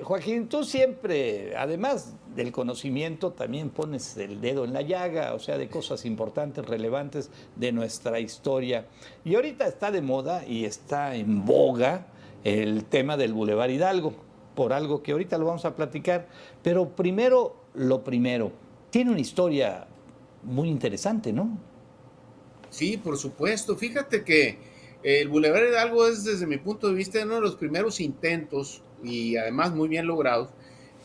Joaquín, tú siempre, además del conocimiento, también pones el dedo en la llaga, o sea, de cosas importantes, relevantes de nuestra historia. Y ahorita está de moda y está en boga el tema del Boulevard Hidalgo, por algo que ahorita lo vamos a platicar. Pero primero, lo primero, tiene una historia muy interesante, ¿no? Sí, por supuesto. Fíjate que el Boulevard Hidalgo es, desde mi punto de vista, uno de los primeros intentos, y además muy bien logrados,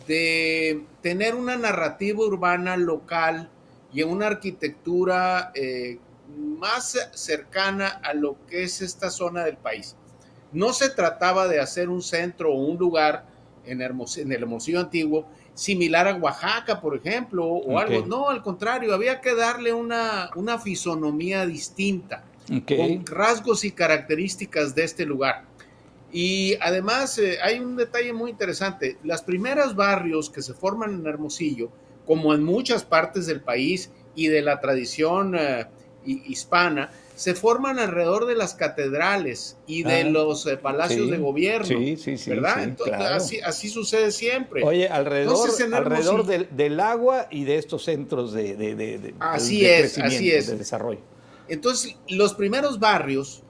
de tener una narrativa urbana local y una arquitectura más cercana a lo que es esta zona del país. No se trataba de hacer un centro o un lugar en el Hermosillo antiguo similar a Oaxaca, por ejemplo, o Ok, algo. No, al contrario, había que darle una fisonomía distinta, ok. con rasgos y características de este lugar. Y además hay un detalle muy interesante. Las primeras barrios que se forman en Hermosillo, como en muchas partes del país y de la tradición hispana, se forman alrededor de las catedrales y de Ah, los palacios de sí, gobierno, sí, sí, sí, ¿verdad? sí, Entonces, claro. así sucede siempre. Oye, Entonces, en alrededor Hermosillo, del agua y de estos centros así de es, así crecimiento, de es. desarrollo. Entonces, los primeros barrios,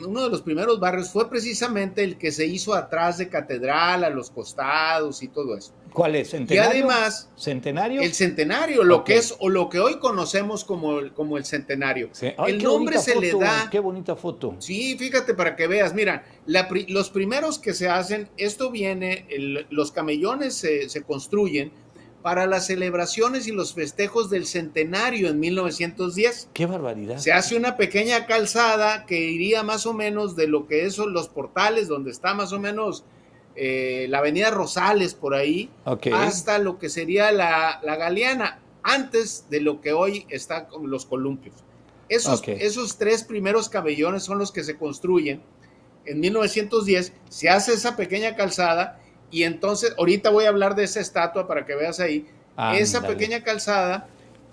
uno de los primeros barrios fue precisamente el que se hizo atrás de Catedral, a los costados y todo eso. ¿Cuál es? Y ¿Centenario? además, ¿Centenario? el centenario, lo Ok. que es o lo que hoy conocemos como el centenario. Sí. Ay, El nombre se le qué da, bonita foto. sí, fíjate para que veas, mira, los primeros que se hacen, esto viene, los camellones se construyen para las celebraciones y los festejos del centenario en 1910. Qué barbaridad. Se hace una pequeña calzada que iría más o menos de lo que son los portales, donde está más o menos la avenida Rosales por ahí, Ok, hasta lo que sería la Galeana, antes de lo que hoy está con los columpios. ok. Esos tres primeros camellones son los que se construyen. En 1910 se hace esa pequeña calzada y entonces, ahorita voy a hablar de esa estatua para que veas ahí, esa Ándale. pequeña calzada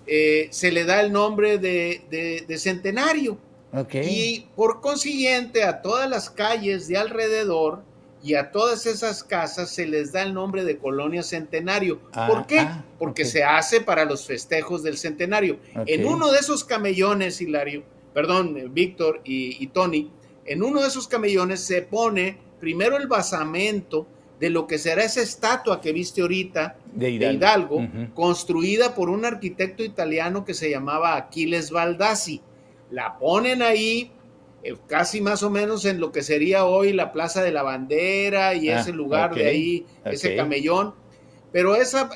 se le da el nombre de Centenario Ok. y por consiguiente a todas las calles de alrededor y a todas esas casas se les da el nombre de Colonia Centenario. ¿Por qué? Ok, Porque se hace para los festejos del centenario. ok. En uno de esos camellones, Hilario, perdón, Víctor y Tony, en uno de esos camellones se pone primero el basamento de lo que será esa estatua que viste ahorita De de Hidalgo. Hidalgo, Ujú. construida por un arquitecto italiano que se llamaba Aquiles Baldassi. La ponen ahí, casi más o menos en lo que sería hoy la Plaza de la Bandera y ese lugar Ok, de ahí, ok. ese camellón. Pero esa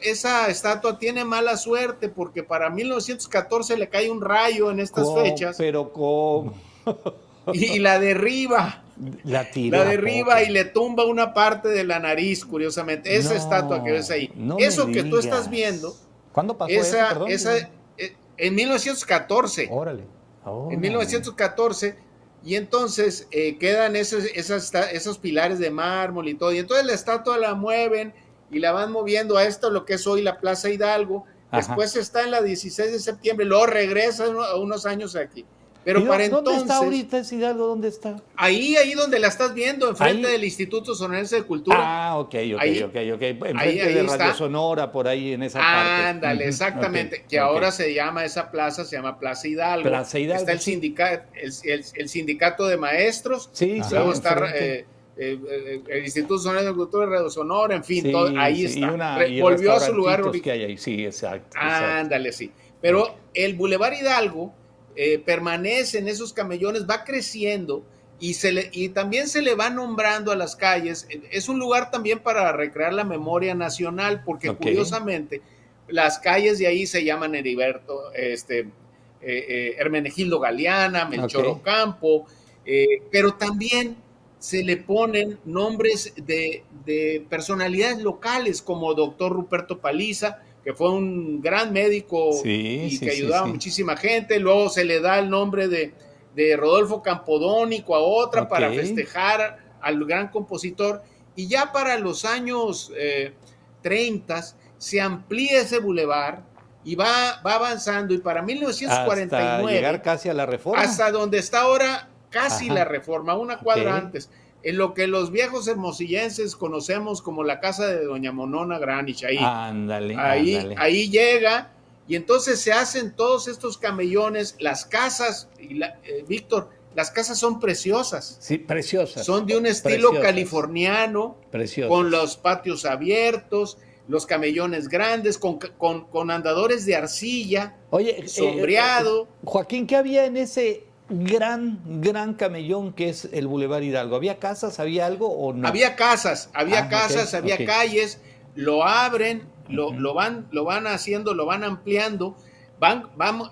estatua tiene mala suerte porque para 1914 le cae un rayo en estas ¿Cómo? fechas Pero ¿cómo? y la derriba. La La tiró a derriba y poco. le tumba una parte de la nariz, curiosamente. Esa estatua que ves No, ahí. no me Eso que tú estás viendo, digas. ¿Cuándo pasó eso, esa, perdón? esa, en 1914. Órale, En órale. 1914. Y entonces quedan esos pilares de mármol y todo. Y entonces la estatua la mueven y la van moviendo a esto, lo que es hoy la Plaza Hidalgo. Ajá. Después está en la 16 de septiembre, luego regresa a unos años aquí. ¿Y Pero para dónde está entonces, ahorita ese Hidalgo? ¿Dónde está? ahí donde la estás viendo, enfrente Ahí. del Instituto Sonorense de Cultura, Ok, ok, ok, ahí, ok. ahí, Enfrente de ahí Radio está. Sonora, por ahí en esa parte. Ándale, Ujú. Ok, exactamente. Que ok. ahora se llama esa plaza, se llama Plaza Hidalgo. Plaza Está Hidalgo, sí. el sindicato de maestros, Sí, sí, luego está enfrente. el Instituto Sonora de Cultura de Radio Sonora, en fin, todo, Sí, ahí sí. está. Y Volvió a su lugar restaurantitos que original. hay ahí. Sí, exacto, exacto. Ándale, sí. Ok. Pero el Boulevard Hidalgo permanece en esos camellones, va creciendo y también se le va nombrando a las calles. Es un lugar también para recrear la memoria nacional, porque Ok. curiosamente las calles de ahí se llaman Heriberto, Hermenegildo Galeana, Ok. Melchor Ocampo, pero también se le ponen nombres de personalidades locales como doctor Ruperto Paliza, que fue un gran médico Sí, y sí, que sí, ayudaba a sí. muchísima gente. Luego se le da el nombre de Rodolfo Campodónico a otra Ok. para festejar al gran compositor. Y ya para los años 30 se amplía ese bulevar y va avanzando. Y para Hasta llegar 1949, casi a la Reforma. hasta donde está ahora, casi la Ajá. Reforma, una Ok. cuadra antes. en lo que los viejos hermosillenses conocemos como la casa de doña Monona Granich, ahí llega, y entonces se hacen todos estos camellones, las casas, Víctor, las casas son preciosas. Sí, preciosas. Son de un estilo californiano, con los patios abiertos, los camellones grandes, con andadores de arcilla, sombreado. Joaquín, ¿qué había en ese gran camellón que es el Boulevard Hidalgo? ¿Había casas, había algo o no? Había casas, había calles, lo abren, lo van haciendo, lo van ampliando,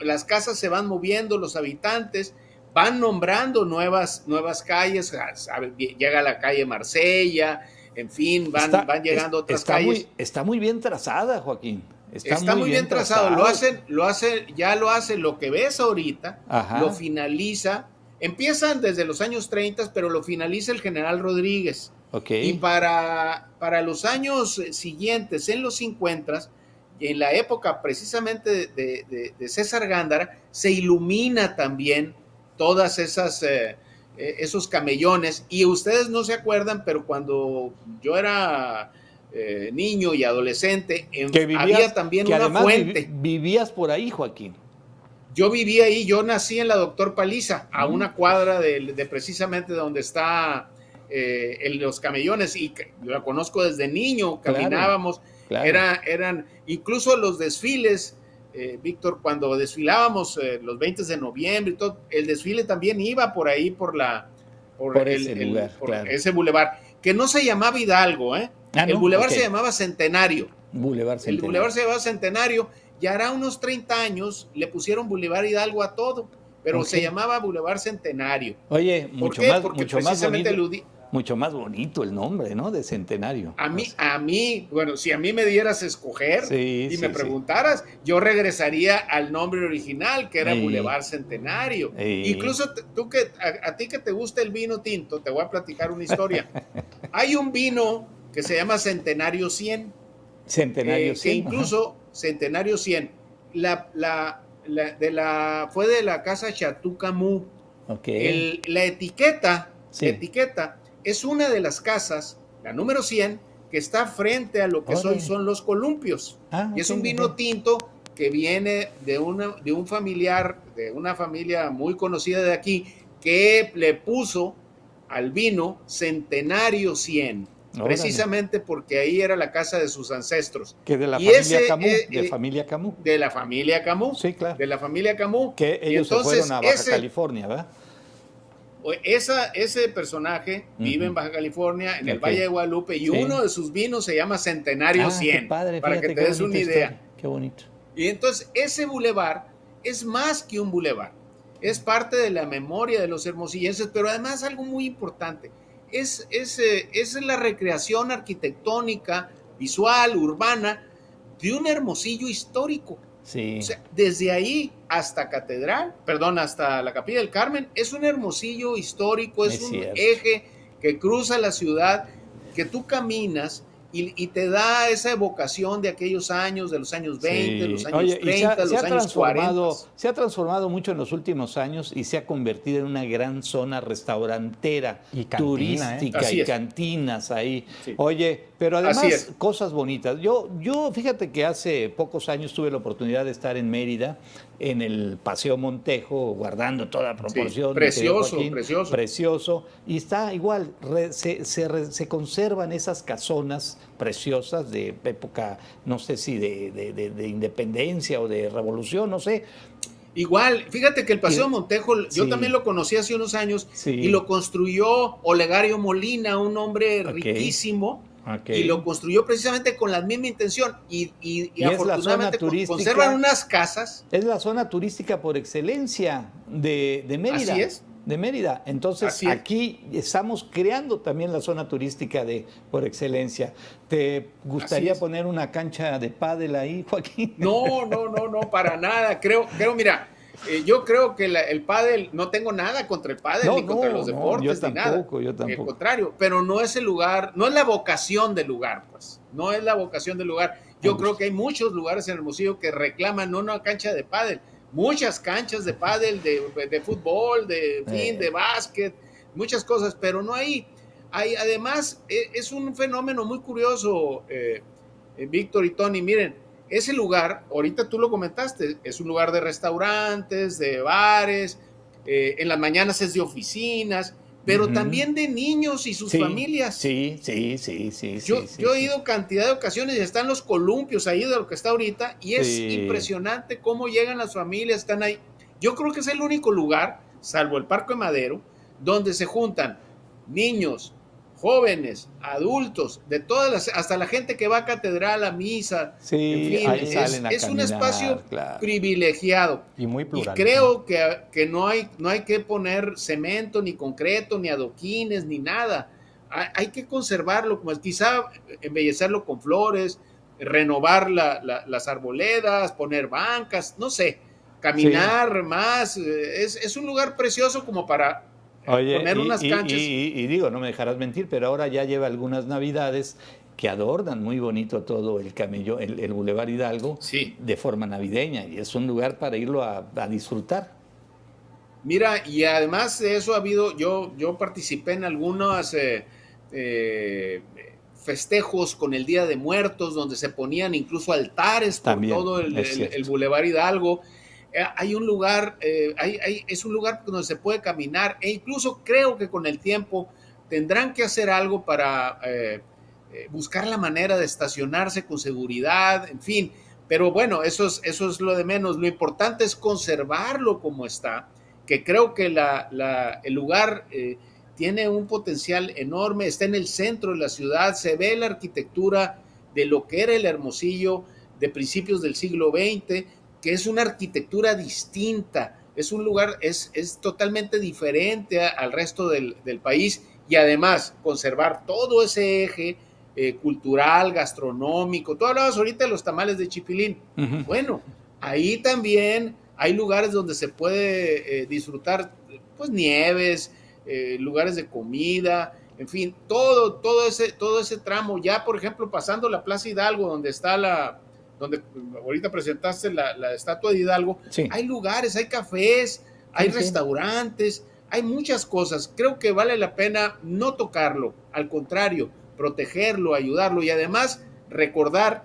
las casas se van moviendo, los habitantes van nombrando nuevas calles, llega la calle Marsella, en fin, van llegando otras calles. Está muy bien trazada, Joaquín. Está muy bien trazado. Lo hace lo que ves ahorita, lo finaliza. Empiezan desde los años 30, pero lo finaliza el general Rodríguez. Y para los años siguientes, en los 50, en la época precisamente de César Gándara, se ilumina también todas esos camellones. Y ustedes no se acuerdan, pero cuando yo era niño y adolescente, había también una fuente. ¿Vivías por ahí, Joaquín? Yo vivía ahí, yo nací en la Doctor Paliza, a una cuadra de precisamente donde está los camellones, y yo la conozco desde niño, caminábamos, claro. Eran incluso los desfiles, Víctor, cuando desfilábamos los 20 de noviembre y todo, el desfile también iba por ahí, por ese bulevar, que no se llamaba Hidalgo, el bulevar se llamaba Centenario. El bulevar se llamaba Centenario, y hará unos 30 años le pusieron Boulevard Hidalgo a todo, pero se llamaba Boulevard Centenario. Oye, mucho más bonito el nombre, ¿no? De Centenario. A mí, bueno, si a mí me dieras a escoger me preguntaras, yo regresaría al nombre original, que era Boulevard Centenario. Incluso a ti que te gusta el vino tinto, te voy a platicar una historia. Hay un vino que se llama Centenario 100. Centenario 100. Que incluso Centenario 100, fue de la casa Chateau Camus. La etiqueta es una de las casas, la número 100, que está frente a lo que hoy son los columpios. Y es un vino tinto que viene de un familiar, de una familia muy conocida de aquí, que le puso al vino Centenario 100. Precisamente porque ahí era la casa de sus ancestros. Que de la familia Camus. De la familia Camus. Sí, claro. De la familia Camus. Que ellos se fueron a Baja California, ¿verdad? Ese personaje vive en Baja California, en el Valle de Guadalupe, y uno de sus vinos se llama Centenario 100. Qué padre, para que te des una idea. Historia. Qué bonito. Y entonces ese bulevar es más que un bulevar. Es parte de la memoria de los hermosillenses, pero además algo muy importante. Es la recreación arquitectónica, visual, urbana, de un Hermosillo histórico. Sí. O sea, desde ahí hasta hasta la Capilla del Carmen, es un Hermosillo histórico, es un eje que cruza la ciudad, que tú caminas y te da esa evocación de aquellos años, de los años 20, los años 30, los años 40. Se ha transformado mucho en los últimos años y se ha convertido en una gran zona restaurantera, turística, y cantinas ahí. Sí. Oye, pero además cosas bonitas. Yo fíjate que hace pocos años tuve la oportunidad de estar en Mérida, en el Paseo Montejo, guardando toda proporción. Precioso. Y está igual, se conservan esas casonas preciosas de época, no sé si de independencia o de revolución, no sé. Igual, fíjate que el Paseo Montejo, yo también lo conocí hace unos años, y lo construyó Olegario Molina, un hombre riquísimo. Y lo construyó precisamente con la misma intención, y afortunadamente conservan unas casas. Es la zona turística por excelencia de Mérida. Así es. De Mérida. Entonces aquí estamos creando también la zona turística por excelencia. ¿Te gustaría poner una cancha de pádel ahí, Joaquín? No, para nada. Mira, yo creo que el pádel, no tengo nada contra el pádel ni contra los deportes, yo ni nada. Yo tampoco. Al contrario, pero no es el lugar, no es la vocación del lugar, pues. No es la vocación del lugar. Yo creo que hay muchos lugares en Hermosillo que reclaman no una cancha de pádel, muchas canchas de pádel, de fútbol, de básquet, muchas cosas, pero no hay Además, es un fenómeno muy curioso, Víctor y Tony. Miren, ese lugar, ahorita tú lo comentaste, es un lugar de restaurantes, de bares, en las mañanas es de oficinas, pero también de niños y sus Sí, familias. sí, sí, sí, sí, Yo, sí, sí, yo he sí. ido cantidad de ocasiones y están los columpios ahí de lo que está ahorita y es Sí, impresionante cómo llegan las familias, están ahí. Yo creo que es el único lugar, salvo el Parque Madero, donde se juntan niños, jóvenes, adultos, de todas las, hasta la gente que va a catedral, a misa, en sí, fin, ahí salen a es un espacio caminar, claro. privilegiado. Y muy Y plural. creo que no hay que poner cemento, ni concreto, ni adoquines, ni nada. Hay que conservarlo, como quizá embellecerlo con flores, renovar las arboledas, poner bancas, no sé, Sí. caminar más. Es un lugar precioso como para Oye, poner unas canchas. y digo, no me dejarás mentir, pero ahora ya lleva algunas navidades que adornan muy bonito todo el camello, el Boulevard Hidalgo Sí. de forma navideña y es un lugar para irlo a disfrutar. Mira, y además de eso ha habido, yo participé en algunos eh, festejos con el Día de Muertos, donde se ponían incluso altares por También, todo es el cierto. Boulevard Hidalgo. Hay un lugar, es un lugar donde se puede caminar e incluso creo que con el tiempo tendrán que hacer algo para buscar la manera de estacionarse con seguridad, en fin. Pero bueno, eso es lo de menos. Lo importante es conservarlo como está, que creo que el lugar tiene un potencial enorme, está en el centro de la ciudad, se ve la arquitectura de lo que era el Hermosillo de principios del siglo XX, que es una arquitectura distinta, es un lugar, es totalmente diferente al resto del país y además conservar todo ese eje cultural, gastronómico. Tú hablabas ahorita de los tamales de Chipilín. Ujú. Bueno, ahí también hay lugares donde se puede disfrutar pues nieves, lugares de comida, en fin, todo ese tramo. Ya, por ejemplo, pasando la Plaza Hidalgo, donde ahorita presentaste la estatua de Hidalgo, Sí, hay lugares, hay cafés, hay sí, sí. restaurantes, hay muchas cosas. Creo que vale la pena no tocarlo, al contrario, protegerlo, ayudarlo y además recordar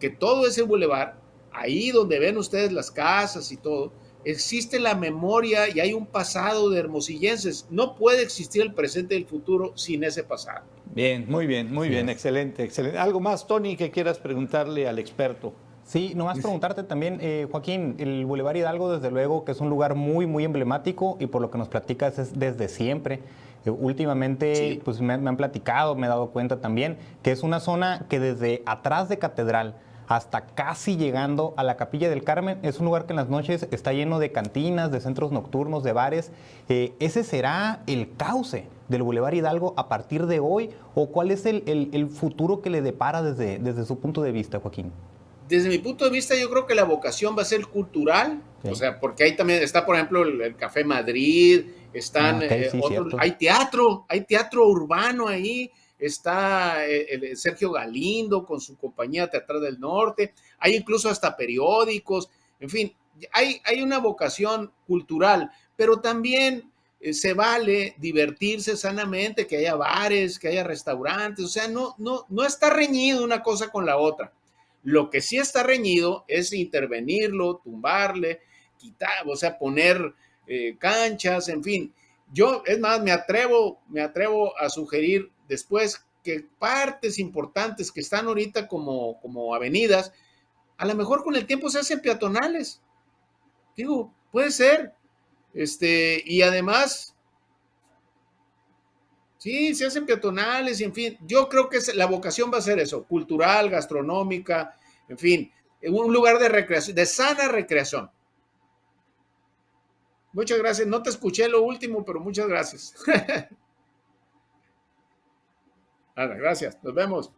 que todo ese bulevar, ahí donde ven ustedes las casas y todo, existe la memoria y hay un pasado de hermosillenses. No puede existir el presente y el futuro sin ese pasado. Bien, muy Así bien, es. excelente, excelente. ¿Algo más, Tony, que quieras preguntarle al experto? Sí, nomás preguntarte también, Joaquín, el Boulevard Hidalgo, desde luego, que es un lugar muy, muy emblemático y por lo que nos platicas es desde siempre. Últimamente, Sí, pues me han platicado, me he dado cuenta también, que es una zona que desde atrás de Catedral hasta casi llegando a la Capilla del Carmen, es un lugar que en las noches está lleno de cantinas, de centros nocturnos, de bares. ¿Ese será el cauce del Boulevard Hidalgo a partir de hoy? ¿O cuál es el futuro que le depara desde su punto de vista, Joaquín? desde mi punto de vista, yo creo que la vocación va a ser cultural, o Sí. sea, porque ahí también está, por ejemplo, el Café Madrid, Ah, están ok, sí, otros, cierto. hay teatro urbano ahí, está el Sergio Galindo con su compañía Teatral del Norte, hay incluso hasta periódicos, en fin, hay una vocación cultural, pero también se vale divertirse sanamente, que haya bares, que haya restaurantes, o sea, no está reñido una cosa con la otra. Lo que sí está reñido es intervenirlo, tumbarle, quitar, o sea, poner canchas, en fin. Yo, es más, me atrevo a sugerir después que partes importantes que están ahorita como avenidas, a lo mejor con el tiempo se hacen peatonales. Digo, puede ser. Y además, sí, se hacen peatonales y en fin, yo creo que la vocación va a ser eso, cultural, gastronómica, en fin, en un lugar de recreación, de sana recreación. Muchas gracias, no te escuché lo último, pero muchas gracias. Nada, gracias, nos vemos.